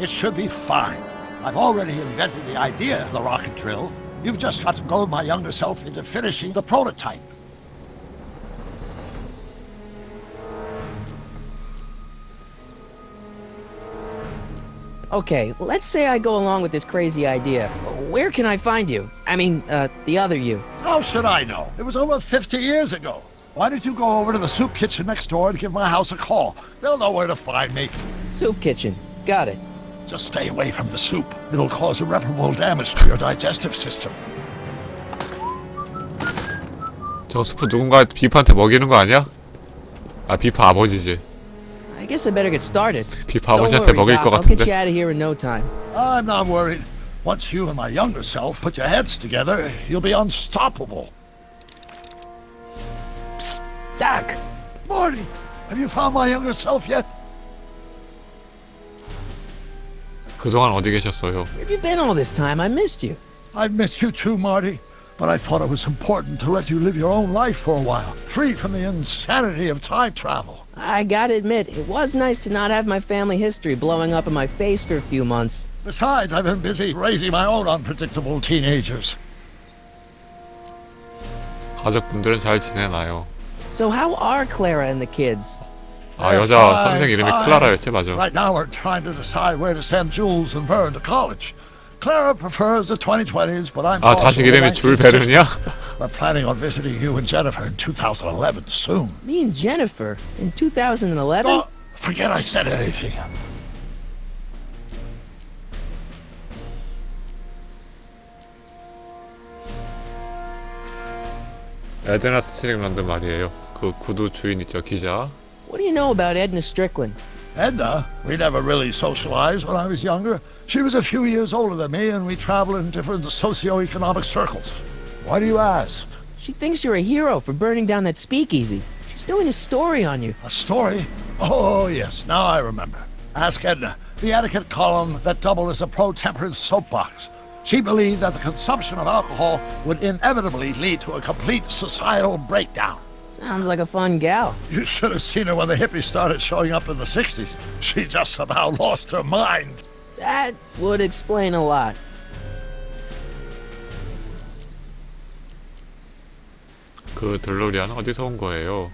It should be fine. I've already invented the idea of the rocket drill. You've just got to goad my younger self into finishing the prototype. Okay, let's say I go along with this crazy idea. Where can I find you? I mean, the other you. How should I know? It was over 50 years ago. Why don't you go over to the soup kitchen next door and give my house a call? They'll know where to find me. Soup kitchen. Got it. Just stay away from the soup. It'll cause irreparable damage to your digestive system. 저 스프 누군가 비프한테 먹이는 거 아니야? 아, 비프 아버지지. I guess I better get started. 비프 Don't 아버지한테 worry, 먹일 Doc. 것 I'll get you 같은데. out of here in no time. I'm not worried. Once you and my younger self put your heads together, you'll be unstoppable. Psst, Doc. Marty, have you found my younger self yet? 그동안 어디 계셨어요? Where have you been all this time? I missed you. I've missed you too, Marty. But I thought it was important to let you live your own life for a while, free from the insanity of time travel. I gotta admit, it was nice to not have my family history blowing up in my face for a few months. Besides, I've been busy raising my own unpredictable teenagers. 가족분들은 잘 지내나요? So how are Clara and the kids? 아, 여자 선생 이름이 클라라였지, 맞아. Right now we're trying to decide where to send Jules and Vern to college. Clara prefers the 2020s, but I'm 아, 자식 이름이 줄 베른이야? We're planning on visiting you and Jennifer in 2011 soon. Me and Jennifer in 2011? Oh, forget I said anything. 에드나 스트릭런드 말이에요. 그 구두 주인 있죠, 기자. What do you know about Edna Strickland? Edna, we never really socialized when I was younger. She was a few years older than me, and we traveled in different socioeconomic circles. Why do you ask? She thinks you're a hero for burning down that speakeasy. She's doing a story on you. A story? Oh, yes, now I remember. Ask Edna, the etiquette column that doubled as a pro-temperance soapbox. She believed that the consumption of alcohol would inevitably lead to a complete societal breakdown. Sounds like a fun gal. You should have seen her when the hippies started showing up in the 60s. She just somehow lost her mind. That would explain a lot. 그 델로리안 어디서 온 거예요?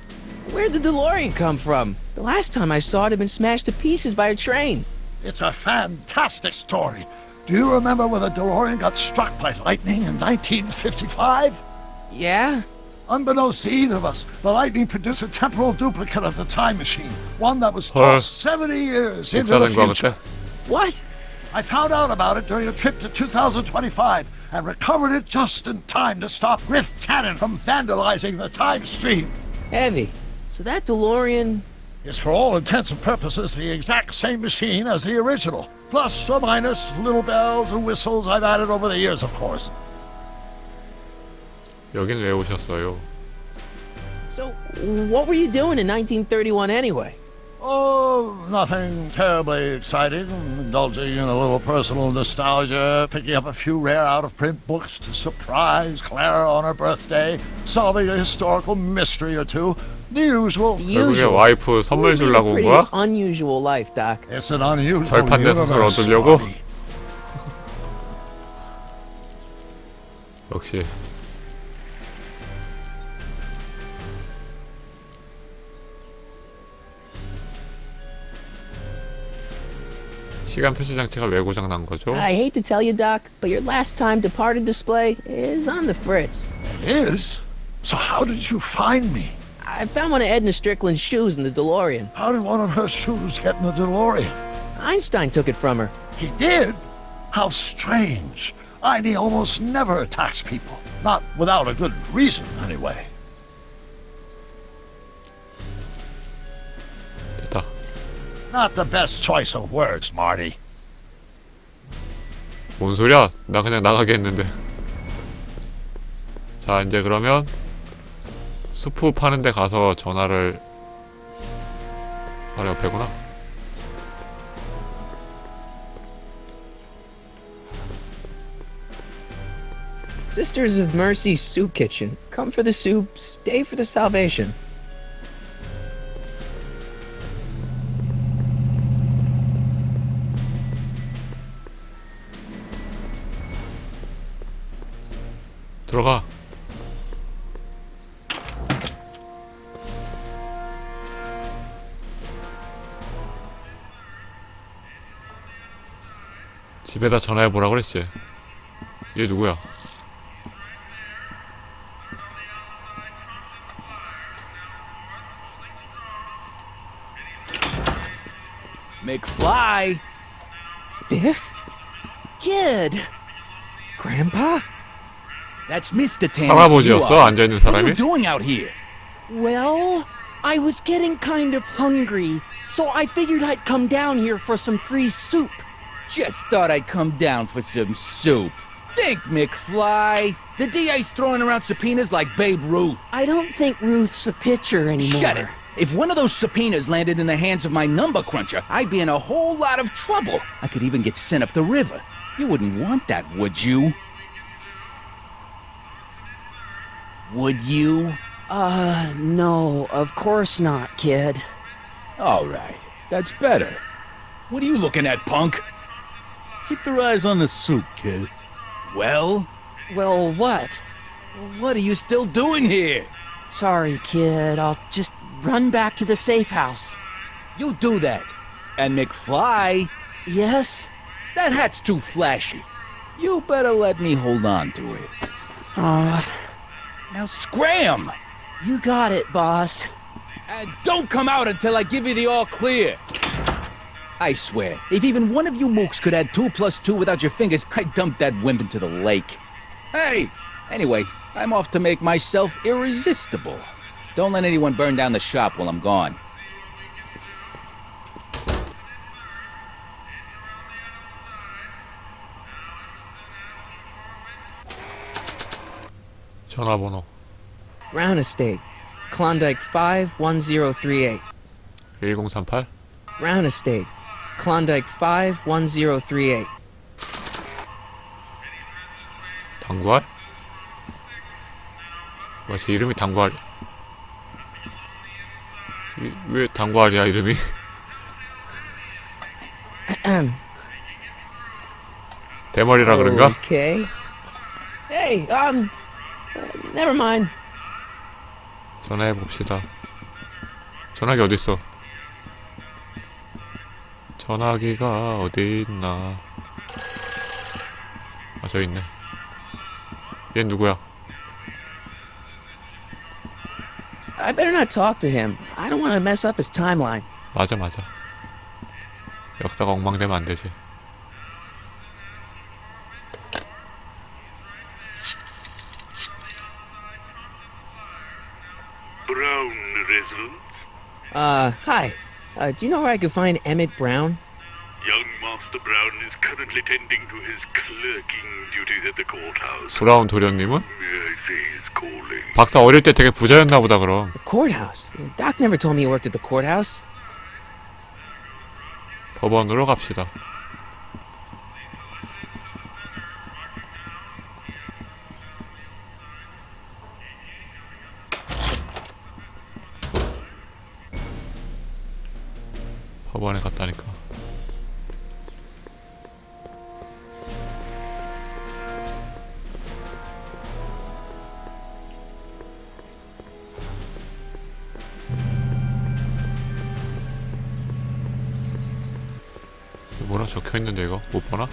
Where'd the DeLorean come from? The last time I saw it had been smashed to pieces by a train. It's a fantastic story. Do you remember when the DeLorean got struck by lightning in 1955? Yeah? Unbeknownst to either of us, the lightning produced a temporal duplicate of the time machine, one that was tossed 70 years into the future. What? I found out about it during a trip to 2025 and recovered it just in time to stop Griff Tannen from vandalizing the time stream. Heavy. So that DeLorean... It's for all intents and purposes the exact same machine as the original. Plus or minus little bells and whistles I've added over the years, of course. 여긴 왜 오셨어요? So, what were you doing in 1931 anyway? Oh, nothing terribly exciting. Indulging in a little personal nostalgia, picking up a few rare out-of-print books to surprise Clara on her birthday, solving a historical mystery or two. The usual. 결국에 와이프 선물 주려고 온 거야? Unusual life, Doc. It's an unusual 절판된 소설 universe, 얻으려고? Marty. 역시 시간 표시 장치가 왜 고장 난 거죠? I hate to tell you, Doc, but your last time departed display is on the fritz. It is? So how did you find me? I found one of Edna Strickland's shoes in the DeLorean. How did one of her shoes get in the DeLorean? Einstein took it from her. He did? How strange. He almost never attacks people. Not without a good reason, anyway. 됐다. Not the best choice of words, Marty. 뭔 소리야? 나 그냥 나가게 했는데. 자, 이제 그러면 수프 파는 데 가서 전화를 아래 옆에구나. Sisters of Mercy Soup Kitchen. Come for the soup, stay for the salvation. 들어가. 집에다 전화해보라 그랬지. 얘 누구야? McFly! Biff? Kid! Grandpa? That's Mr. Tanner. 할아버지였어? 앉아있는 What are you 사람이? doing out here? Well, I was getting kind of hungry, so I figured I'd come down here for some free soup. Just thought I'd come down for some soup. Think, McFly. The DA's throwing around subpoenas like Babe Ruth. I don't think Ruth's a pitcher anymore. Shut it. If one of those subpoenas landed in the hands of my number cruncher, I'd be in a whole lot of trouble. I could even get sent up the river. You wouldn't want that, would you? Would you? No, of course not, kid. All right. That's better. What are you looking at, punk? Keep your eyes on the soup, kid. Well? Well, what? What are you still doing here? Sorry, kid. I'll just run back to the safe house. You do that. And McFly, Yes? that hat's too flashy. You better let me hold on to it. Now scram! You got it, boss. And don't come out until I give you the all clear. I swear, if even one of you mooks could add 2 + 2 without your fingers, I'd dump that wimp into the lake. Hey! Anyway, I'm off to make myself irresistible. Don't let anyone burn down the shop while I'm gone. 전화번호. Brown Estate, Klondike 51038. 1038? Brown Estate, Klondike 51038. 당구알? 뭐야, 제 이름이 당구알. 왜 당구알이야, 이름이? 대머리라 그런가? Okay. Hey, never mind. 전화해봅시다. 전화기 어딨어? 전화기가 어디 있나? 아, 저기 있네. 얘 누구야? I better not talk to him. I don't want to mess up his timeline. 맞아. 역사가 엉망되면 안 되지. Brown residence? Hi. Do you know where I could find Emmett Brown? Young Master Brown is currently tending to his clerking duties at the courthouse. 브라운 도련님은? May I say he's calling? 박사 어릴 때 되게 부자였나 보다 그럼. The courthouse. Doc never told me he worked at the courthouse. 법원으로 갑시다. 법원에 갔다니까. 뭐라 적혀있는데 이거? 못보나?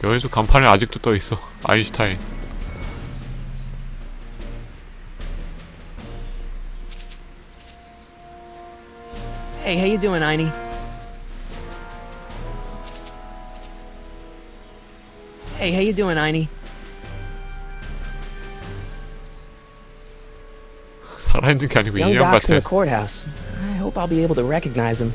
여기서 간판에 아직도 떠있어. 아인슈타인. Hey, how you doing, Einie? Hey, how you doing, Einie? 살아있는 게 아니고 Young 인형 Doc's in 같아. the courthouse. I hope I'll be able to recognize him.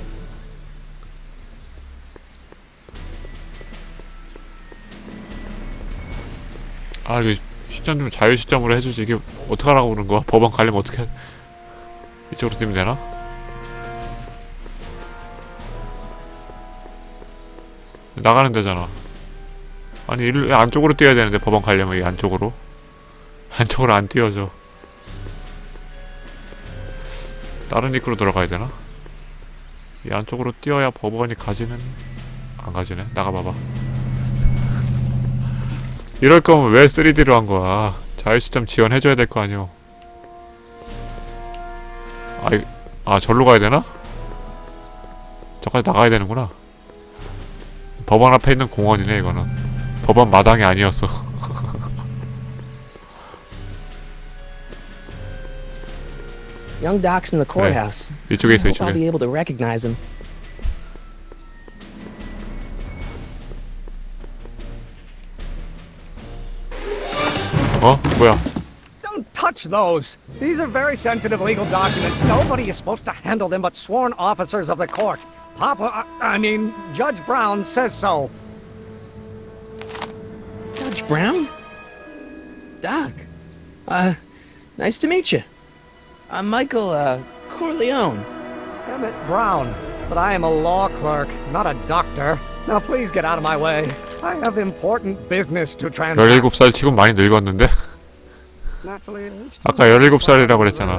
아, 이거 시점 좀 자유 시점으로 해주지. 이게 어떡하라고 그러는 거야? 법원 가려면 어떻게 이쪽으로 뛰면 되나? 나가는 데잖아. 아니, 이 안쪽으로 뛰어야 되는데 법원 가려면 이 안쪽으로 안 뛰어져. 다른 입구로 들어가야 되나? 이 안쪽으로 뛰어야 법원이 가지는 안 가지네. 나가봐봐. 이럴 거면 왜 3D로 한 거야? 자유시점 지원해줘야 될 거 아니오. 절로 가야 되나? 저까지 나가야 되는구나. 법원 앞에 있는 공원이네, 이거는. 법원 마당이 아니었어. Young Doc's in the courthouse. 이쪽에 있어, I hope I'll 이쪽에. be able to recognize him. 뭐야? Don't touch those. These are very sensitive legal documents. Nobody is supposed to handle them but sworn officers of the court. Judge Brown says so. Judge Brown? Doc. Nice to meet you. I'm Michael, Corleone. Emmett Brown. But I am a law clerk, not a doctor. Now please get out of my way. I have important business to transact. 17살 치곤 많이 늙었는데? 아까 17살이라고 그랬잖아.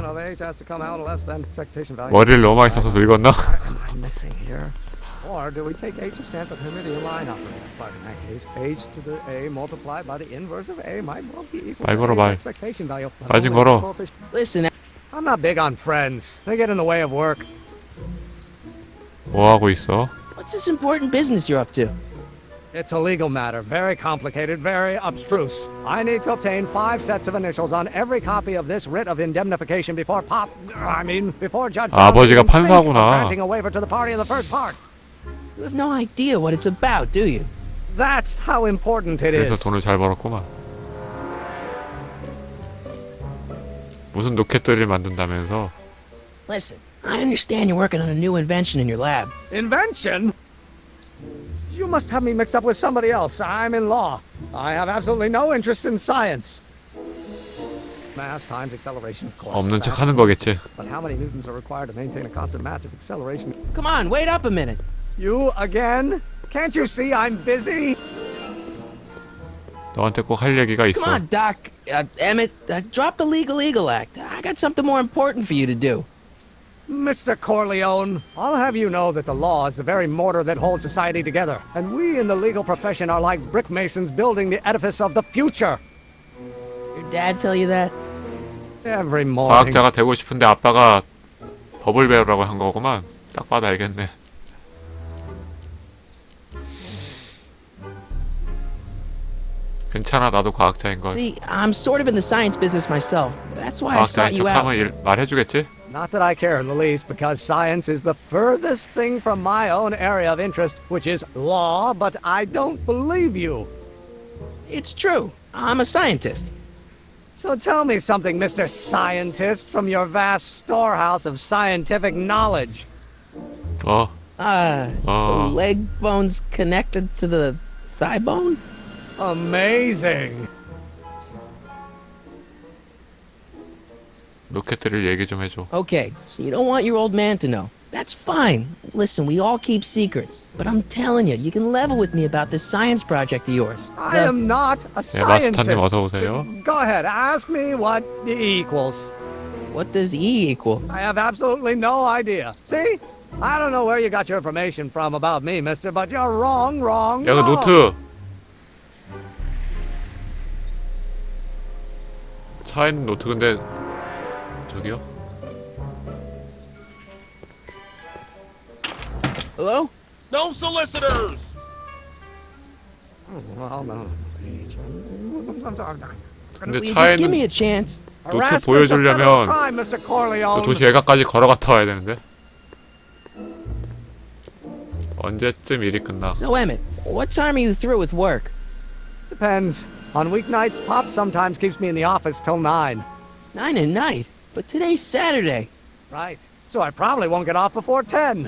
머리를 너무 많이 써서 늙었나? Or do we take H to stand for Hermitian line operator? But in that case, H to the A multiplied by the inverse of A might well be equal 말 to 걸어, A's 말. expectation value. 말 좀 걸어. Listen, I'm not big on friends. They get in the way of work. 뭐 하고 있어? what's this important business you're up to? It's a legal matter, very complicated, very abstruse. I need to obtain 5 sets of initials on every copy of this writ of indemnification before before Judge Brown 아버지가 even thinks of 판사구나. granting a waiver to the party in the first part. You have no idea what it's about, do you? That's how important it 그래서 is. 돈을 잘 벌었구만. 무슨 로켓들을 만든다면서? Listen, I understand you're working on a new invention in your lab. Invention? You must have me mixed up with somebody else. I'm in law. I have absolutely no interest in science. Mass times acceleration, of course. 없는 척 하는 거겠지. But how many newtons are required to maintain a constant massive acceleration? Come on, wait up a minute. You again? Can't you see I'm busy? 너한테 꼭 할 얘기가 Come 있어. on, Doc. Emmett, drop the Legal Eagle Act. I got something more important for you to do. Mr. Corleone, I'll have you know that the law is the very mortar that holds society together, and we in the legal profession are like brick masons building the edifice of the future. Your dad tell you that? Every morning. 과학자가 되고 싶은데 아빠가 법을 배우라고 한 거구만. 딱 봐도 알겠네. 괜찮아, 나도 과학자인 걸. See, I'm sort of in the science business myself. That's why I sought 과학자인 you out. 척하면 말해주겠지? Not that I care in the least, because science is the furthest thing from my own area of interest, which is law, but I don't believe you. It's true. I'm a scientist. So tell me something, Mr. Scientist, from your vast storehouse of scientific knowledge. The leg bone's connected to the thigh bone? Amazing. 로켓들을 얘기 좀 해줘. Okay, so you don't want your old man to know. That's fine. Listen, we all keep secrets. But I'm telling you, you can level with me about this science project of yours. I am not a 네, 마스터님 scientist. 어서 오세요. Go ahead, ask me what E equals. What does E equal? I have absolutely no idea. See? I don't know where you got your information from about me, mister, but you're wrong. 야, 그 노트! 차에 있는 노트 근데 저기요? Hello? No solicitors! 근데 Will you 차에 just give me 있는 a chance? 노트 보여주려면 Mr. Corleone. 저 도시 외곽까지 걸어갔다 와야 되는데 언제쯤 일이 끝나? So, Emmett, what time are you through with work? Depends. On weeknights, Pop sometimes keeps me in the office till 9. 9 at night? But today's Saturday. Right. So I probably won't get off before 10.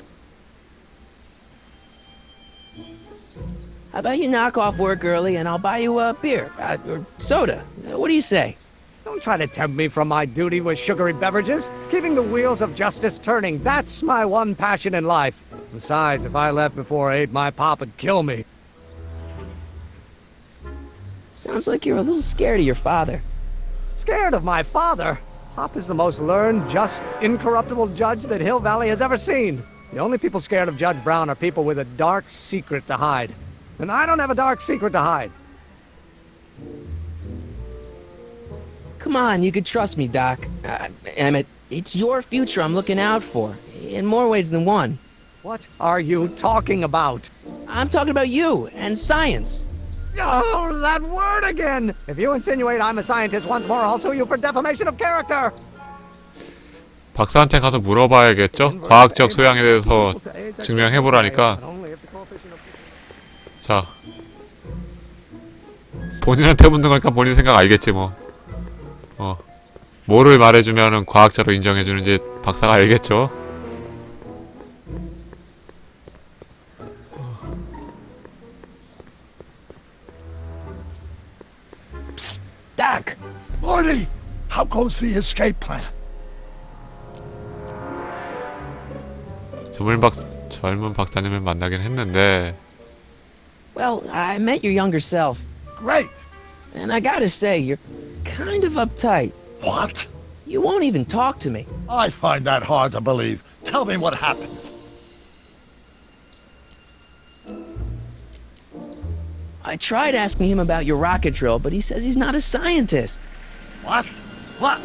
How about you knock off work early and I'll buy you a beer, or soda. What do you say? Don't try to tempt me from my duty with sugary beverages. Keeping the wheels of justice turning, that's my one passion in life. Besides, if I left before 8, my pop would kill me. Sounds like you're a little scared of your father. Scared of my father? Pop is the most learned, just, incorruptible judge that Hill Valley has ever seen. The only people scared of Judge Brown are people with a dark secret to hide. And I don't have a dark secret to hide. Come on, you could trust me, Doc. Emmett, it's your future I'm looking out for, in more ways than one. What are you talking about? I'm talking about you and science. Oh, that word again! If you insinuate I'm a scientist once more, I'll sue you for defamation of character! 박사한테 가서 물어봐야겠죠? 과학적 소양에 대해서 증명해보라니까. 자, 본인한테 묻는 거니까 본인 생각 알겠지 뭐. 뭐를 말해주면은 과학자로 인정해주는지 박사가 알겠죠? Doc! Morty, how goes the escape plan? 젊은 박사님을 만나긴 했는데. Well, I met your younger self, Great. and I gotta say, you're kind of uptight. What? You won't even talk to me. I find that hard to believe. Tell me what happened. I tried asking him about your rocket drill, but he says he's not a scientist. What? What?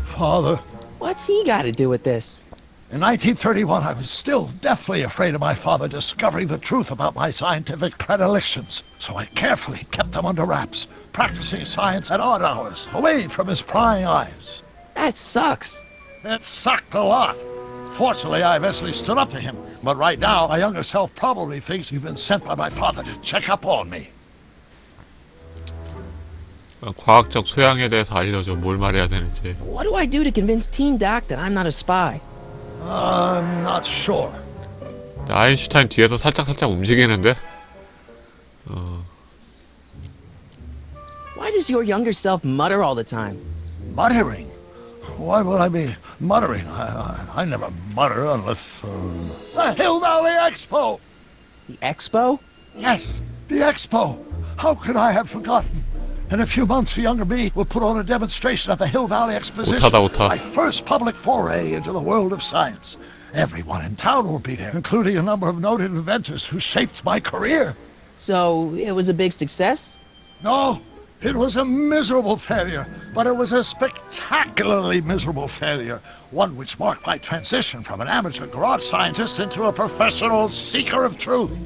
Father. What's he got to do with this? In 1931, I was still deathly afraid of my father discovering the truth about my scientific predilections, so I carefully kept them under wraps, practicing science at odd hours, away from his prying eyes. That sucks. It sucked a lot. Fortunately, I eventually stood up to him, but right now, my younger self probably thinks you've been sent by my father to check up on me. 과학적 소양에 대해서 알려줘. 뭘 말해야 되는지. What do I do to convince Teen Doc that I'm not a spy? I'm not sure. 아인슈타인 뒤에서 살짝 움직이는데? Why does your younger self mutter all the time? Muttering? Why would I be muttering? I never mutter unless... The Hill Valley Expo! The expo? Yes, the Expo! How could I have forgotten? In a few months, the younger me will put on a demonstration at the Hill Valley Exposition. 오타다. My first public foray into the world of science. Everyone in town will be there, including a number of noted inventors who shaped my career. So, it was a big success? No, it was a miserable failure, but it was a spectacularly miserable failure. One which marked my transition from an amateur garage scientist into a professional seeker of truth.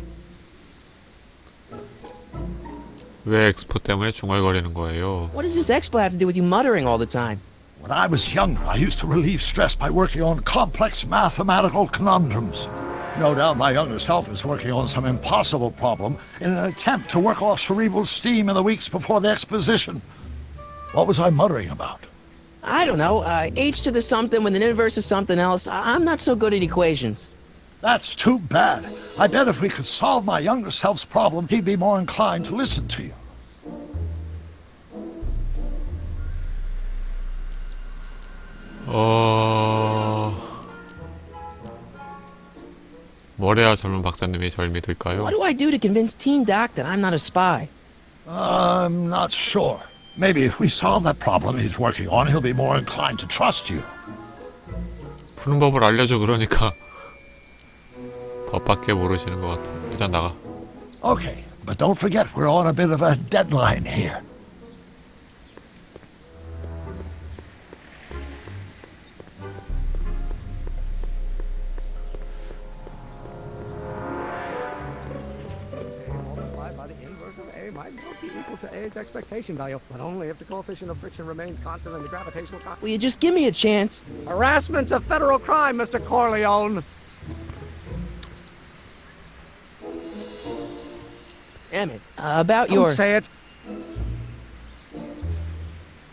왜 엑스포 때문에 중얼거리는 거예요? What does this expo have to do with you muttering all the time? When I was younger, I used to relieve stress by working on complex mathematical conundrums. No doubt my younger self is working on some impossible problem in an attempt to work off cerebral steam in the weeks before the exposition. What was I muttering about? I don't know, h to the something with an inverse of something else. I'm not so good at equations. That's too bad. I bet if we could solve my younger self's problem, he'd be more inclined to listen to you. 뭘 해야 젊은 박사님이 절 믿을까요? What do I do to convince Teen Doc that I'm not a spy? I'm not sure. Maybe if we solve that problem he's working on, he'll be more inclined to trust you. 푸는 법을 알려줘. 그러니까 법밖에 모르시는 것 같아. 일단 나가. Okay, but don't forget we're on a bit of a deadline here. Multiplied by the inverse of A might well be equal to A's expectation value, but only if the coefficient of friction remains constant and the gravitational constant. Will you just give me a chance? Harassment's a federal crime, Mr. Corleone. Emmett, about Don't your... say it.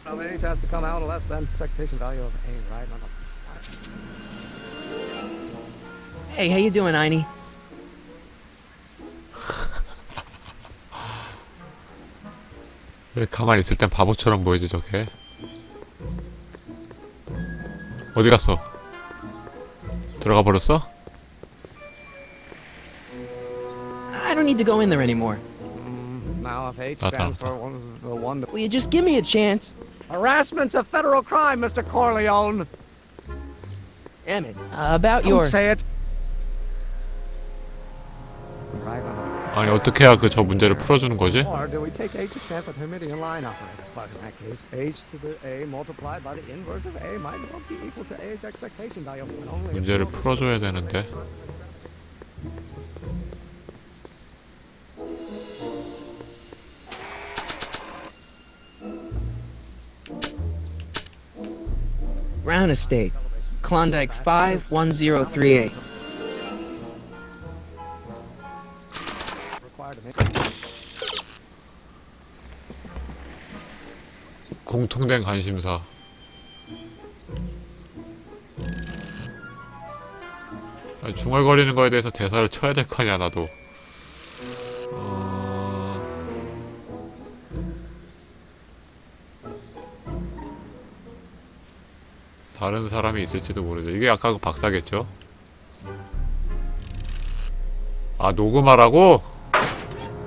Well, H has to come out less than expectation value of A, right? Hey, how you doing, Einie? 왜 가만히 있을 땐 바보처럼 보이지 저게? 어디 갔어? 들어가 버렸어? I don't need to go in there anymore. Now, if H Ah, stands tá. for the one... Will you just give me a chance? Harassment's a federal crime, Mr. Corleone. Emmett, about Don't your... say it. Right. 아니 어떻게 해야 그 저 문제를 풀어주는 거지? Or do we take H's chance with Hermitian line operator? But in that case, H to the A multiplied by the inverse of A might well be equal to A's expectation value. But only if 문제를 풀어줘야 되는데. Brown Estate, Klondike 51038. required to make 공통된 관심사. 아니, 중얼거리는 거에 대해서 대사를 쳐야 될 거 아니야 나도. 다른 사람이 있을지도 모르죠. 이게 아까 그 박사겠죠? 아 녹음하라고?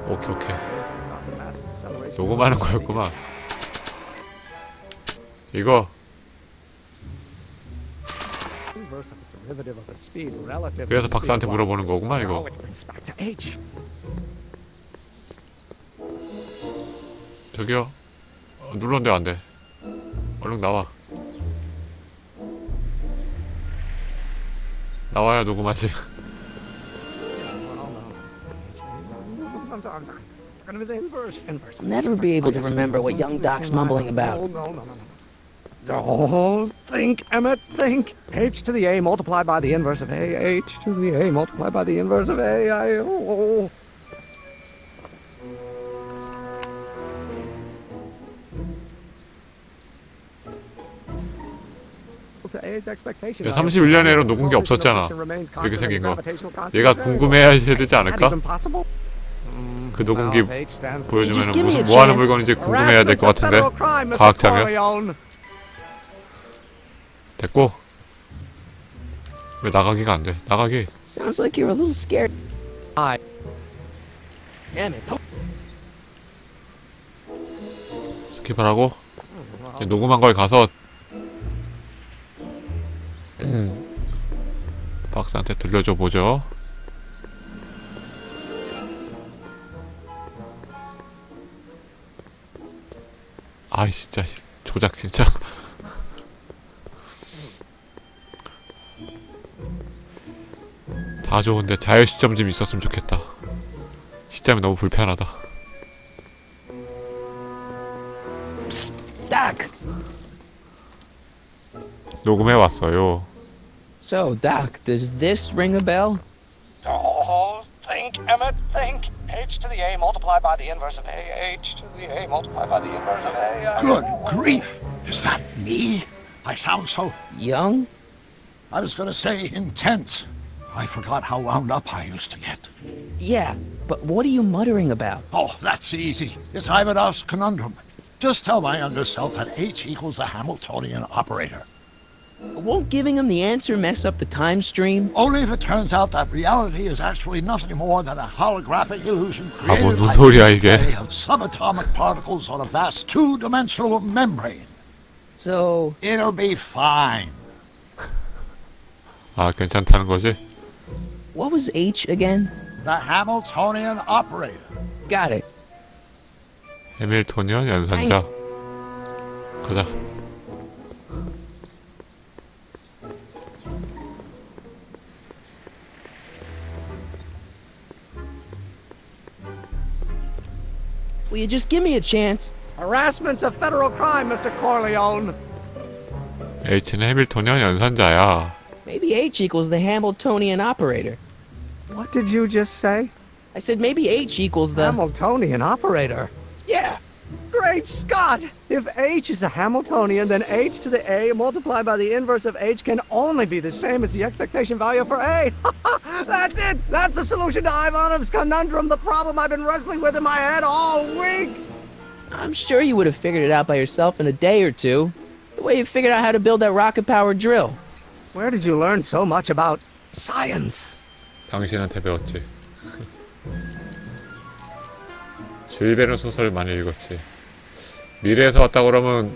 오케이 오케이. 녹음하는 거였구만. 이거 inverse of the derivative of the speed relative. 그래서 박사한테 물어보는 거구만 이거. Which brings back to H. 저기요. 눌렀는데 안 돼. 얼른 나와. 나와야 녹음하지. Gonna be the inverse. I'll never be able to remember what young Doc's mumbling about. No. Don't think, Emmett, think. H to the A multiplied by the inverse of A. H to the A multiplied by the inverse of A. To A's expectation. 31년 내로 녹은 게 없었잖아. 이렇게 생긴 거. 얘가 궁금해야 되지 않을까? 그 녹음기 보여주면 무슨 뭐하는 물건인지 궁금해야 될 것 같은데. 과학자면. 됐고. 왜 나가기가 안 돼? 나가기. Sounds like you're a little scared. Emmett. 스킵을 하고 이제 녹음한 걸 가서 박사한테 들려줘 보죠. 아이 진짜 조작 진짜. 다 좋은데 자유 시점 좀 있었으면 좋겠다. 시점이 너무 불편하다. Doc! 녹음해 왔어요. So, Doc, does this ring a bell? Oh, think, Emmett, think. H to the A multiplied by the inverse of A. H to the A multiplied by the inverse of A. Good grief! Is that me? I sound so... Young? I was gonna say intense. I forgot how wound up I used to get. Yeah, but what are you muttering about? Oh, that's easy. It's Ivanov's conundrum. Just tell my younger self that H equals a Hamiltonian operator. Won't giving him the answer mess up the time stream? Only if it turns out that reality is actually nothing more than a holographic illusion 아, created 뭔 by 소리야, the 이게. decay of subatomic particles on a vast two-dimensional membrane. So, It'll be fine. 아 괜찮다는 거지? what was H again? The Hamiltonian operator. Got it. 해밀토니언 연산자. 가자. Will you just give me a chance? Harassment's a federal crime, Mr. Corleone. H는 해밀토니언 연산자야. Maybe H equals the Hamiltonian operator. What did you just say? I said maybe H equals the... Hamiltonian operator. Yeah! Great Scott! If H is a Hamiltonian, then H to the A multiplied by the inverse of H can only be the same as the expectation value for A. That's it! That's the solution to Ivanov's conundrum, the problem I've been wrestling with in my head all week! I'm sure you would have figured it out by yourself in a day or two. The way you figured out how to build that rocket-powered drill. Where did you learn so much about science? 당신한테 배웠지. 줄 베른 소설 많이 읽었지. 미래에서 왔다 그러면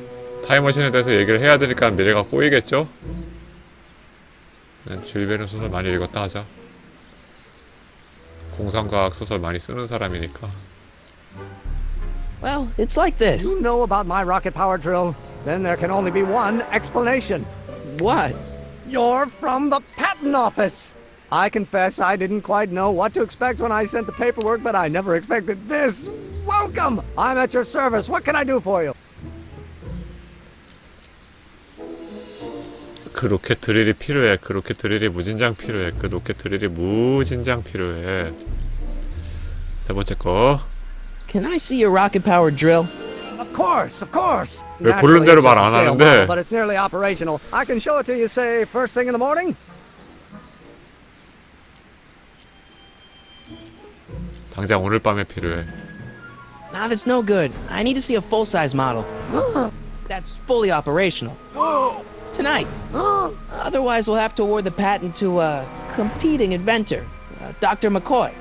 타임머신에 대해서 얘기를 해야 되니까 미래가 꼬이겠죠? 줄 베른 소설 많이 읽었다 하자. 공상과학 소설 많이 쓰는 사람이니까. Well, it's like this. You know about my rocket power drill? Then there can only be one explanation. What? You're from the patent office. I confess I didn't quite know what to expect when I sent the paperwork, but I never expected this. Welcome! I'm at your service. What can I do for you? 그 로켓 드릴이 필요해. 그 로켓 드릴이 무진장 필요해. 그 로켓 드릴이 무진장 필요해. 세 번째 거. Can I see your rocket-powered drill? Of course, of course. 왜 고른 대로 말 안 하는데? But it's nearly operational. I can show it to you, say, first thing in the morning. 당장 오늘 밤에 필요해. Nah, that's no good. I need to see a full-size model. That's fully operational. Tonight. Otherwise, we'll have to award the patent to a competing inventor, Dr. McCoy.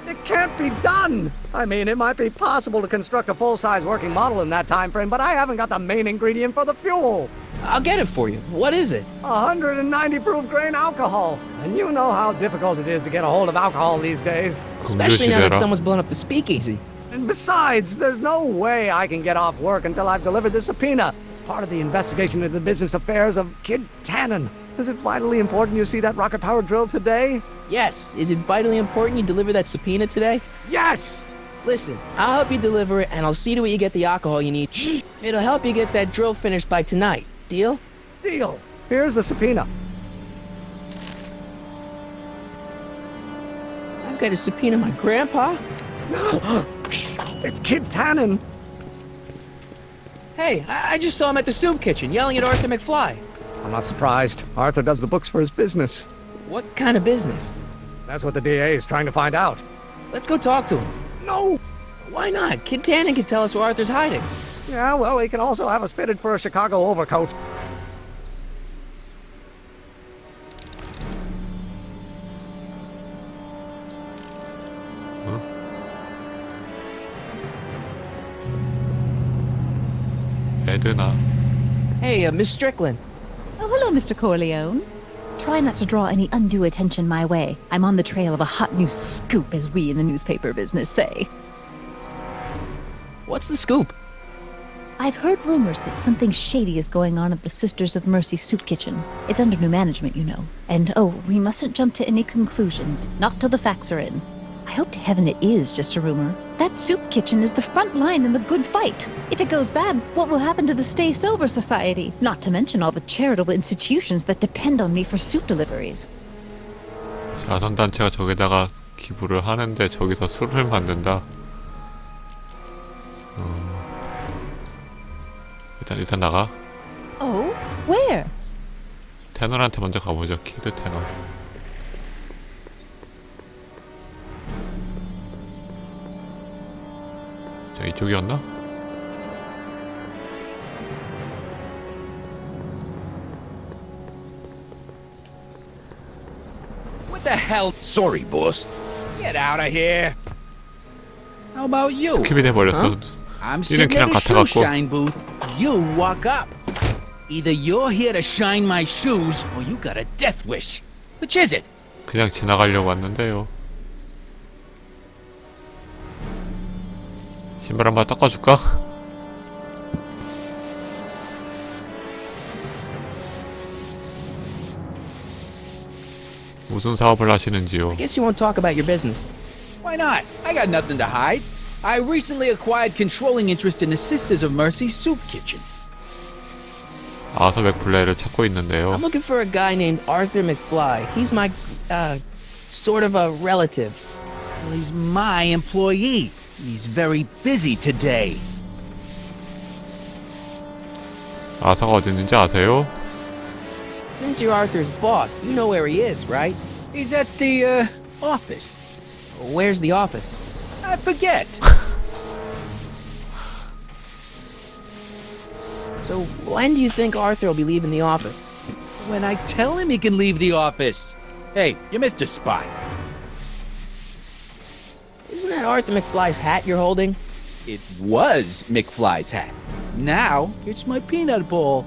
It can't be done. I mean, it might be possible to construct a full-size working model in that time frame, but I haven't got the main ingredient for the fuel. I'll get it for you. What is it? 190 proof grain alcohol. And you know how difficult it is to get a hold of alcohol these days. Especially now that 금주시대라. someone's blown up the speakeasy. And besides, there's no way I can get off work until I've delivered the subpoena. Part of the investigation into the business affairs of Kid Tannen. Is it vitally important you see that rocket-powered drill today? Yes. Is it vitally important you deliver that subpoena today? Yes! Listen, I'll help you deliver it, and I'll see to it you get the alcohol you need. It'll help you get that drill finished by tonight. Deal? Deal. Here's the subpoena. I've got to subpoena my grandpa? It's Kid Tannen. Hey, I just saw him at the soup kitchen yelling at Arthur McFly. I'm not surprised. Arthur does the books for his business. What kind of business? That's what the DA is trying to find out. Let's go talk to him. No! Why not? Kid Tannen can tell us where Arthur's hiding. Yeah, well, he can also have us fitted for a Chicago overcoat. 에드나. Hey, Miss Strickland. Oh, hello, Mr. Corleone. Try not to draw any undue attention my way. I'm on the trail of a hot new scoop, as we in the newspaper business say. What's the scoop? I've heard rumors that something shady is going on at the Sisters of Mercy soup kitchen. It's under new management, you know. And, oh, we mustn't jump to any conclusions. Not till the facts are in. I hope to heaven it is just a rumor. That soup kitchen is the front line in the good fight. If it goes bad, what will happen to the Stay Sober Society? Not to mention all the charitable institutions that depend on me for soup deliveries. 자선단체가 저기다가 기부를 하는데 저기서 술을 만든다. 일단 나가. Oh? Where? 테넌한테 먼저 가보죠. 키드 테넌. 자, 이쪽이었나? What the hell? Sorry, boss. Get out of here. How about you? 스킵이 돼버렸어. I'm 뛰는 sitting at 키랑 a shoe 같아갖고. shine booth. You walk up. Either you're here to shine my shoes, or you got a death wish. Which is it? 그냥 지나가려고 왔는데요. 신발 한번 닦아줄까? 무슨 사업을 하시는지요? I guess you won't talk about your business. Why not? I got nothing to hide. I recently acquired controlling interest in the Sisters of Mercy soup kitchen. 아서 맥플레이를 찾고 있는데요. I'm looking for a guy named Arthur McFly. He's my, sort of a relative. Well, he's my employee. He's very busy today. 아서가 어디 있는지 아세요? Since you're Arthur's boss, you know where he is, right? He's at the, office. Where's the office? I forget. So when do you think Arthur will be leaving the office? When I tell him he can leave the office. Hey, you missed a spot. Isn't that Arthur McFly's hat you're holding? It was McFly's hat. Now, it's my peanut ball.